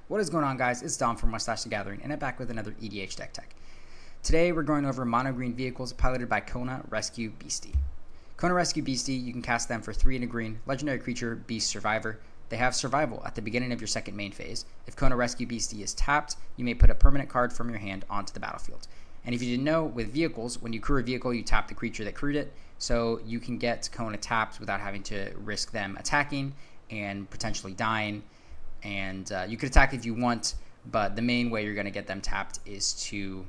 What is going on, guys? It's Dom from Mustache the Gathering, and I'm back with another EDH deck tech. Today, we're going over mono green vehicles piloted by Kona Rescue Beastie. Kona Rescue Beastie, you can cast them for 3 and a green, legendary creature, Beast Survivor. They have survival at the beginning of your second main phase. If Kona Rescue Beastie is tapped, you may put a permanent card from your hand onto the battlefield. And if you didn't know, with vehicles, when you crew a vehicle, you tap the creature that crewed it, so you can get Kona tapped without having to risk them attacking and potentially dying. And you could attack if you want, but the main way you're going to get them tapped is to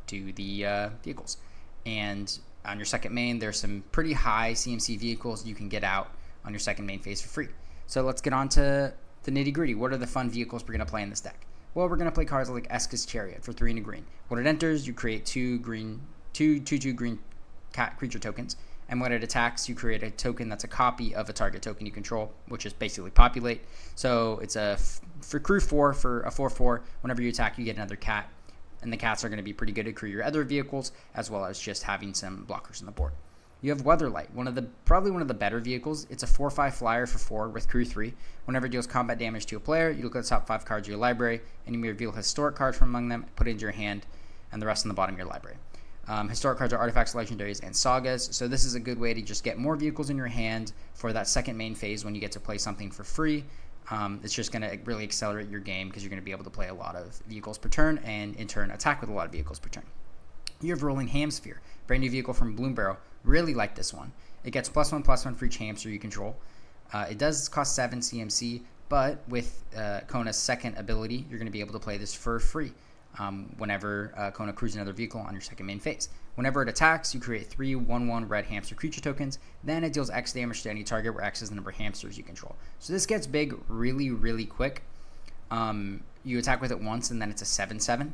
do the vehicles. And on your second main, there's some pretty high CMC vehicles you can get out on your second main phase for free. So let's get on to the nitty gritty. What are the fun vehicles we're going to play in this deck? Well, we're going to play cards like Eska's Chariot for 3 and a green. When it enters, you create 2 green cat creature tokens. And when it attacks, you create a token that's a copy of a target token you control, which is basically populate. So it's for crew 4 for a 4/4. Whenever you attack, you get another cat. And the cats are going to be pretty good to crew your other vehicles, as well as just having some blockers on the board. You have Weatherlight, probably one of the better vehicles. It's a 4/5 flyer for 4 with crew 3. Whenever it deals combat damage to a player, you look at the top 5 cards of your library, and you may reveal a historic card from among them, put it into your hand, and the rest on the bottom of your library. Historic cards are artifacts, legendaries, and sagas, so this is a good way to just get more vehicles in your hand for that second main phase when you get to play something for free. It's just going to really accelerate your game because you're going to be able to play a lot of vehicles per turn and, in turn, attack with a lot of vehicles per turn. You have Rolling Hamsphere, brand new vehicle from Bloom Barrel. Really like this one. It gets +1/+1 for each hamster you control. It does cost 7 CMC, but with Kona's second ability, you're going to be able to play this for free. Whenever Kona crews another vehicle on your second main phase. Whenever it attacks, you create 3 1/1 red hamster creature tokens. Then it deals X damage to any target where X is the number of hamsters you control. So this gets big really, really quick. You attack with it once, and then it's a 7/7.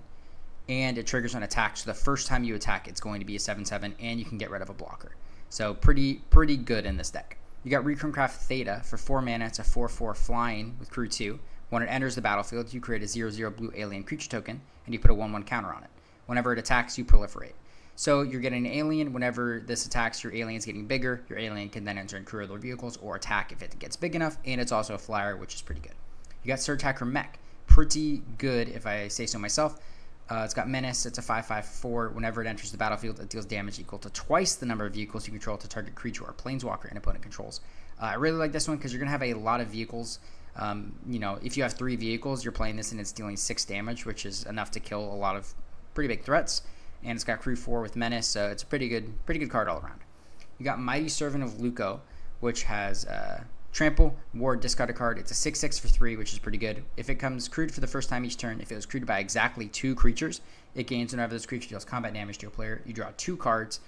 And it triggers an attack. So the first time you attack, it's going to be a 7/7, and you can get rid of a blocker. So pretty good in this deck. You got Recruitcraft Theta for 4 mana. It's a 4/4 flying with crew 2. When it enters the battlefield, you create a 0/0 blue alien creature token, and you put a 1/1 counter on it. Whenever it attacks, you proliferate. So you're getting an alien. Whenever this attacks, your alien's getting bigger. Your alien can then enter and crew other vehicles or attack if it gets big enough, and it's also a flyer, which is pretty good. You got Surge Hacker Mech. Pretty good, if I say so myself. It's got Menace. It's a 5/5/4. Whenever it enters the battlefield, it deals damage equal to twice the number of vehicles you control to target creature or planeswalker an opponent controls. I really like this one because you're going to have a lot of vehicles. If you have 3 vehicles, you're playing this and it's dealing 6 damage, which is enough to kill a lot of pretty big threats. And it's got crew 4 with Menace, so it's a pretty good card all around. You got Mighty Servant of Luco, which has Trample, Ward, discard a card. It's a 6/6 for 3, which is pretty good. If it comes crewed for the first time each turn, if it was crewed by exactly 2 creatures, it gains whenever this creature deals combat damage to a player. You draw 2 cards.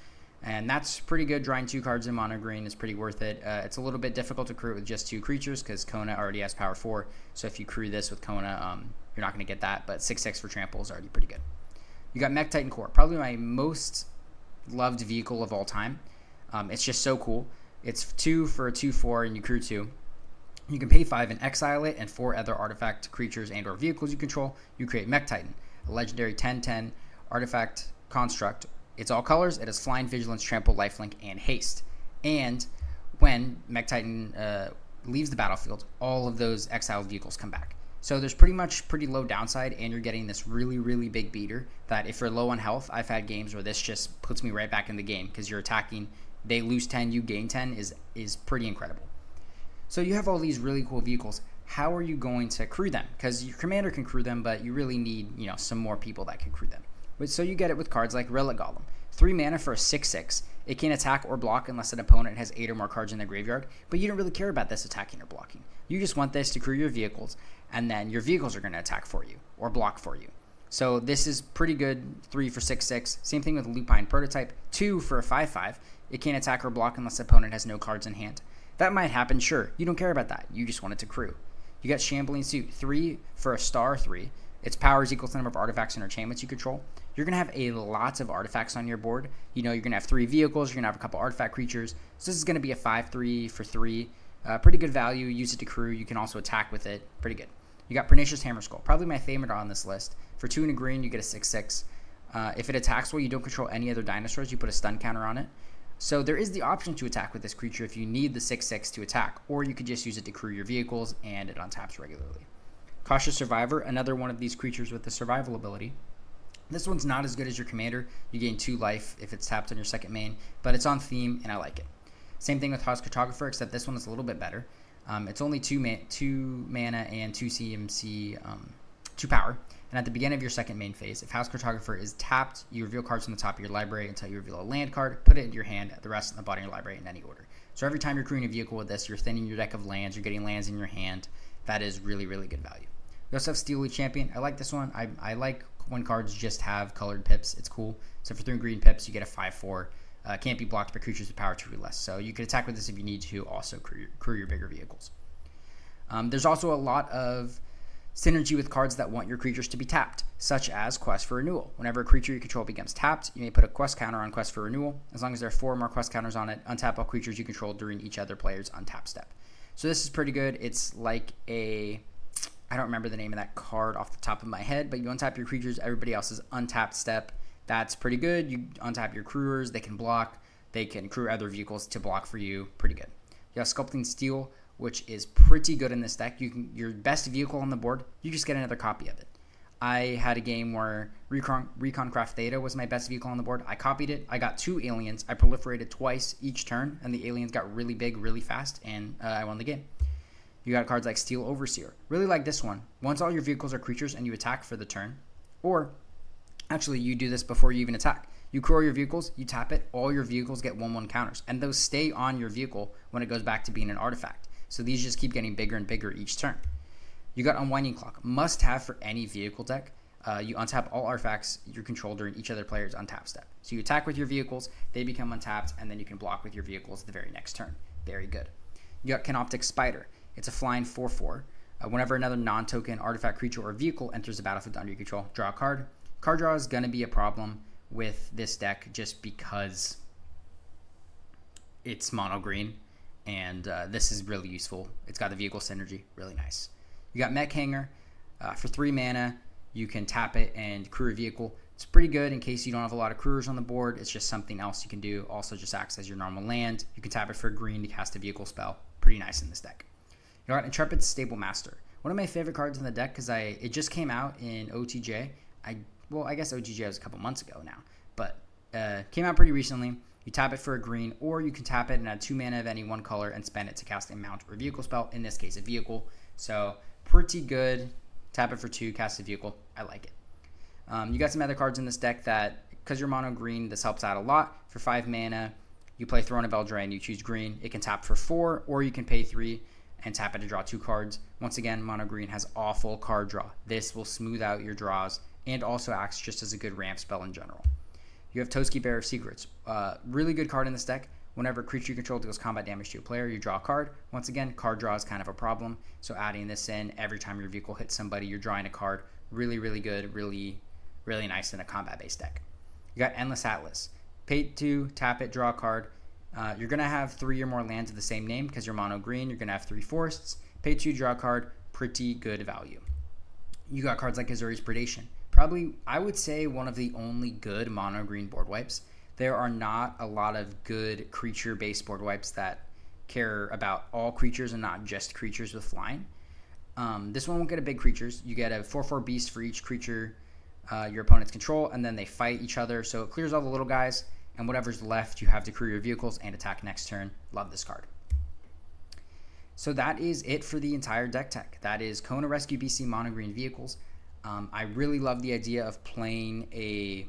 And that's pretty good. Drawing 2 cards in mono green is pretty worth it. It's a little bit difficult to crew it with just 2 creatures because Kona already has power 4. So if you crew this with Kona, you're not going to get that. But 6/6 for trample is already pretty good. You got Mech Titan Core, probably my most loved vehicle of all time. It's just so cool. It's 2 for a 2/4, and you crew 2. You can pay 5 and exile it, and 4 other artifact creatures and/or vehicles you control. You create Mech Titan, a legendary 10/10 artifact construct. It's all colors. It has Flying, Vigilance, Trample, Lifelink, and Haste. And when Mech Titan leaves the battlefield, all of those exiled vehicles come back. So there's pretty low downside, and you're getting this really, really big beater that if you're low on health, I've had games where this just puts me right back in the game because you're attacking, they lose 10, you gain 10 is pretty incredible. So you have all these really cool vehicles. How are you going to crew them? Because your commander can crew them, but you really need some more people that can crew them. So you get it with cards like Relic Golem. 3 mana for a 6/6. It can attack or block unless an opponent has 8 or more cards in their graveyard, but you don't really care about this attacking or blocking. You just want this to crew your vehicles, and then your vehicles are going to attack for you or block for you. So this is pretty good. 3 for 6/6. Same thing with Lupine Prototype. 2 for a 5/5. It can't attack or block unless the opponent has no cards in hand. That might happen, sure. You don't care about that. You just want it to crew. You got Shambling Suit. 3 for a star 3. Its power is equal to the number of artifacts and enchantments you control. You're going to have a lot of artifacts on your board. You're going to have 3 vehicles. You're going to have a couple artifact creatures. So this is going to be a 5/3 for 3. Pretty good value. Use it to crew. You can also attack with it. Pretty good. You got Pernicious Hammerskull. Probably my favorite on this list. For 2 and a green, you get a 6/6. If it attacks while you don't control any other dinosaurs, you put a stun counter on it. So there is the option to attack with this creature if you need the 6/6 to attack, or you could just use it to crew your vehicles and it untaps regularly. Cautious Survivor, another one of these creatures with the survival ability. This one's not as good as your commander. You gain 2 life if it's tapped on your second main, but it's on theme and I like it. Same thing with House Cartographer, except this one is a little bit better. It's only 2 mana and 2 CMC, 2 power. And at the beginning of your second main phase, if House Cartographer is tapped, you reveal cards from the top of your library until you reveal a land card, put it into your hand, the rest in the bottom of your library in any order. So every time you're crewing a vehicle with this, you're thinning your deck of lands, you're getting lands in your hand. That is really, really good value. We also have Steely Champion. I like this one. I like when cards just have colored pips. It's cool. So for 3 green pips, you get a 5/4. Can't be blocked by creatures with power 2 or less. So you can attack with this if you need to, also crew your bigger vehicles. There's also a lot of synergy with cards that want your creatures to be tapped, such as Quest for Renewal. Whenever a creature you control becomes tapped, you may put a quest counter on Quest for Renewal. As long as there are 4 more quest counters on it, untap all creatures you control during each other player's untap step. So this is pretty good. It's like I don't remember the name of that card off the top of my head, but you untap your creatures, everybody else's untapped step. That's pretty good. You untap your crewers, they can block, they can crew other vehicles to block for you. Pretty good. You have Sculpting Steel, which is pretty good in this deck. Your best vehicle on the board, you just get another copy of it. I had a game where Recon Craft Theta was my best vehicle on the board. I copied it. I got 2 aliens. I proliferated twice each turn, and the aliens got really big really fast, and I won the game. You got cards like Steel Overseer. Really like this one. Once all your vehicles are creatures and you attack for the turn, or actually you do this before you even attack. You crew your vehicles, you tap it, all your vehicles get 1/1 counters, and those stay on your vehicle when it goes back to being an artifact. So these just keep getting bigger and bigger each turn. You got Unwinding Clock. Must have for any vehicle deck. You untap all artifacts you control during each other player's untap step. So you attack with your vehicles, they become untapped, and then you can block with your vehicles the very next turn. Very good. You got Canoptic Spider. It's a flying 4/4. Whenever another non-token artifact creature or vehicle enters the battlefield under your control, draw a card. Card draw is going to be a problem with this deck just because it's mono green, and this is really useful. It's got the vehicle synergy, really nice. You got Mech Hanger. For 3 mana, you can tap it and crew a vehicle. It's pretty good in case you don't have a lot of crewers on the board. It's just something else you can do. Also just acts as your normal land. You can tap it for green to cast a vehicle spell. Pretty nice in this deck. You got Intrepid Stable Master. One of my favorite cards in the deck because it just came out in OTJ. I guess OTJ was a couple months ago now, but came out pretty recently. You tap it for a green, or you can tap it and add 2 mana of any one color and spend it to cast a mount or vehicle spell, in this case a vehicle. So pretty good. Tap it for 2, cast a vehicle. I like it. You got some other cards in this deck that, because you're mono green, this helps out a lot. For 5 mana, you play Throne of Eldraine, you choose green. It can tap for 4, or you can pay 3 and tap it to draw 2 cards. Once again, mono green has awful card draw. This will smooth out your draws and also acts just as a good ramp spell in general. You have Toski, Bearer of Secrets. Really good card in this deck. Whenever a creature you control deals combat damage to a player, you draw a card. Once again, card draw is kind of a problem, so adding this in every time your vehicle hits somebody, you're drawing a card. Really, really good. Really, really nice in a combat-based deck. You got Endless Atlas. Pay 2, tap it, draw a card. You're going to have 3 or more lands of the same name because you're mono green. You're going to have 3 forests. Pay 2, draw a card. Pretty good value. You got cards like Azuri's Predation. Probably, I would say, one of the only good mono green board wipes. There are not a lot of good creature-based board wipes that care about all creatures and not just creatures with flying. This one won't get a big creatures. You get a 4/4 beast for each creature your opponents control, and then they fight each other. So it clears all the little guys, and whatever's left, you have to crew your vehicles and attack next turn. Love this card. So that is it for the entire deck tech. That is Kona Rescue BC Mono Green Vehicles. I really love the idea of playing a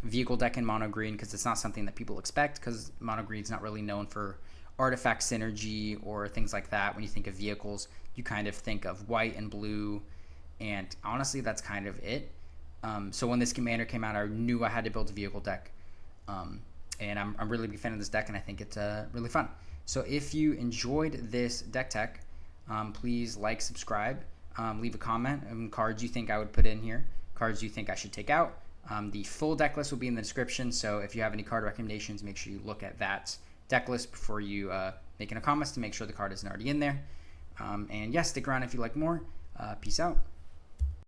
vehicle deck in mono green because it's not something that people expect, because mono green is not really known for artifact synergy or things like that. When you think of vehicles, you kind of think of white and blue, and honestly, that's kind of it. So when this commander came out, I knew I had to build a vehicle deck, and I'm really a big fan of this deck, and I think it's really fun. So if you enjoyed this deck tech, please like, subscribe, leave a comment on cards you think I would put in here, cards you think I should take out. The full deck list will be in the description, so if you have any card recommendations, make sure you look at that deck list before you make any comments to make sure the card isn't already in there. And yeah, stick around if you like more. Peace out.